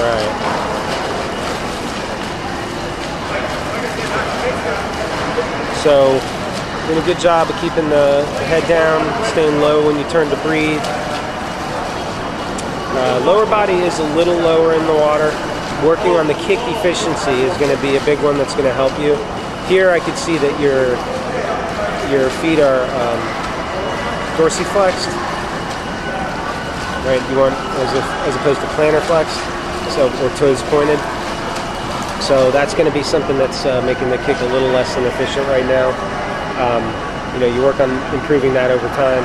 Alright. So, doing a good job of keeping the head down, staying low when you turn to breathe. Lower body is a little lower in the water. Working on the kick efficiency is going to be a big one that's going to help you. Here I could see that your feet are dorsiflexed, right? You want as opposed to plantar flexed, so or toes pointed. So that's going to be something that's making the kick a little less than efficient right now. You know, you work on improving that over time.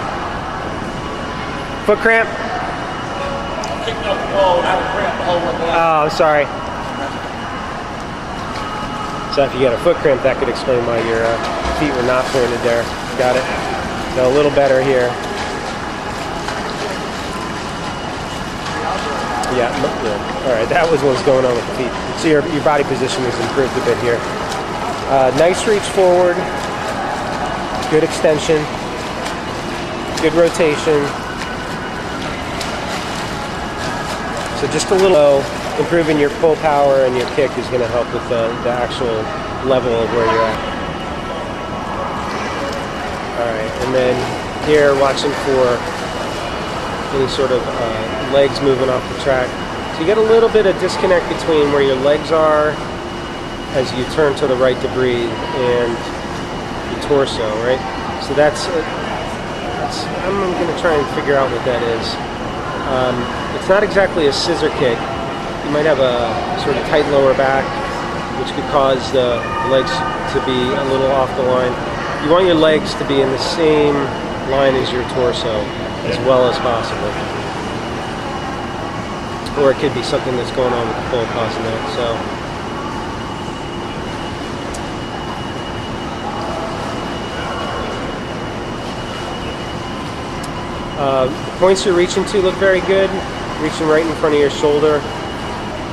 Foot cramp? Oh, I'm sorry. So if you got a foot cramp, that could explain why your feet were not pointed there. Got it? So a little better here. Yeah. All right, that was what's going on with the feet. So your body position has improved a bit here. Nice reach forward. Good extension. Good rotation. So just a little low, improving your pull power and your kick is going to help with the actual level of where you're at. Alright, and then here watching for any sort of legs moving off the track. So you get a little bit of disconnect between where your legs are as you turn to the right to breathe and your torso, right? So that's I'm going to try and figure out what that is. It's not exactly a scissor kick. You might have a sort of tight lower back, which could cause the legs to be a little off the line. You want your legs to be in the same line as your torso as well as possible. Or it could be something that's going on with the pull causing that. So. The points you're reaching to look very good. Reaching right in front of your shoulder.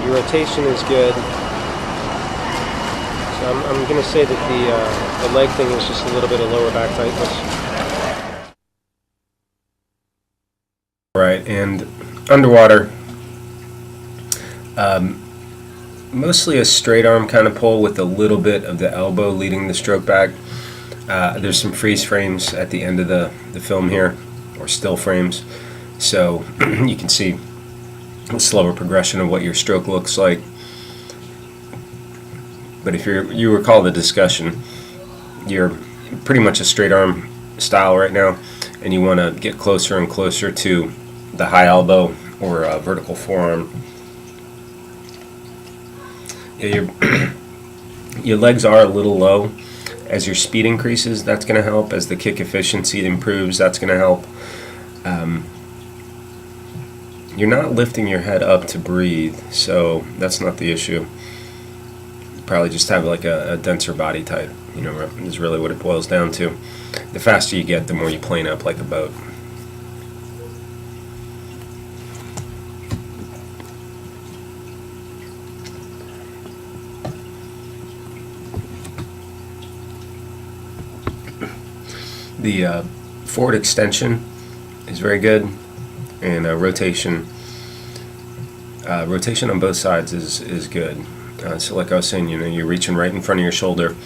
Your rotation is good. So I'm going to say that the leg thing is just a little bit of lower back tightness. Right, and underwater, mostly a straight arm kind of pull with a little bit of the elbow leading the stroke back. There's some freeze frames at the end of the film here, or still frames, so you can see a slower progression of what your stroke looks like. But if you recall the discussion, you're pretty much a straight arm style right now, and you want to get closer and closer to the high elbow or vertical forearm. Yeah, your legs are a little low. As your speed increases, that's going to help. As the kick efficiency improves, that's going to help. You're not lifting your head up to breathe, so that's not the issue. You probably just have like a denser body type, you know, is really what it boils down to. The faster you get, the more you plane up like a boat. The forward extension is very good, and rotation on both sides is good. So like I was saying, you know, you're reaching right in front of your shoulder,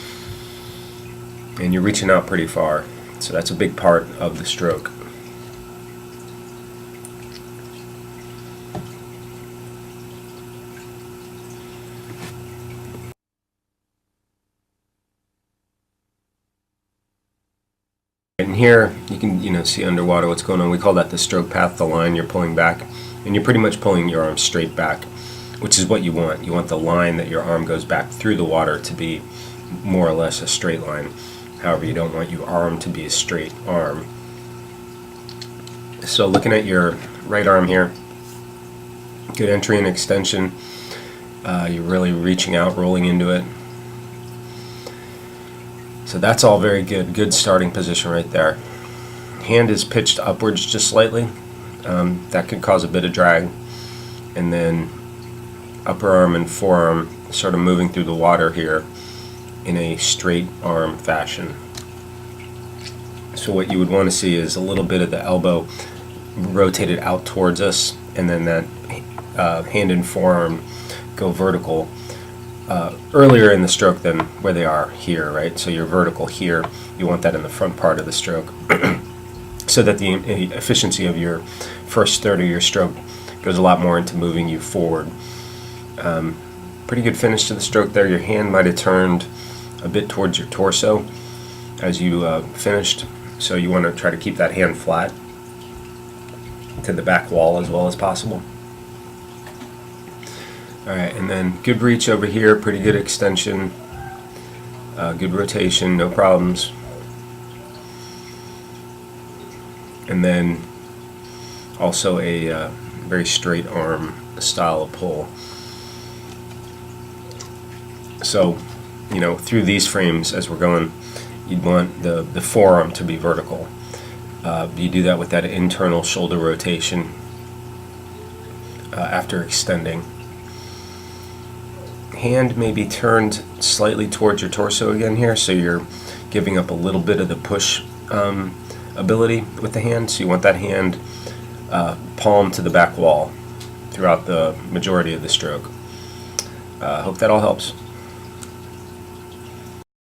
and you're reaching out pretty far. So that's a big part of the stroke. And here you can see underwater what's going on. We call that the stroke path, the line you're pulling back, and you're pretty much pulling your arm straight back, which is what you want. You want the line that your arm goes back through the water to be more or less a straight line. However, you don't want your arm to be a straight arm. So looking at your right arm here, good entry and extension. You're really reaching out, rolling into it. So that's all very good. Good starting position right there. Hand is pitched upwards just slightly. That could cause a bit of drag. And then upper arm and forearm sort of moving through the water here in a straight arm fashion. So what you would want to see is a little bit of the elbow rotated out towards us, and then that hand and forearm go vertical earlier in the stroke than where they are here, right? So you're vertical here. You want that in the front part of the stroke so that the efficiency of your first third of your stroke goes a lot more into moving you forward. Pretty good finish to the stroke there. Your hand might have turned a bit towards your torso as you finished, so you want to try to keep that hand flat to the back wall as well as possible. Alright, and then good reach over here, pretty good extension, good rotation, no problems. And then also a very straight arm style of pull. So, you know, through these frames as we're going, you'd want the forearm to be vertical. You do that with that internal shoulder rotation after extending. Hand may be turned slightly towards your torso again here, so you're giving up a little bit of the push ability with the hand. So you want that hand palm to the back wall throughout the majority of the stroke. Hope that all helps.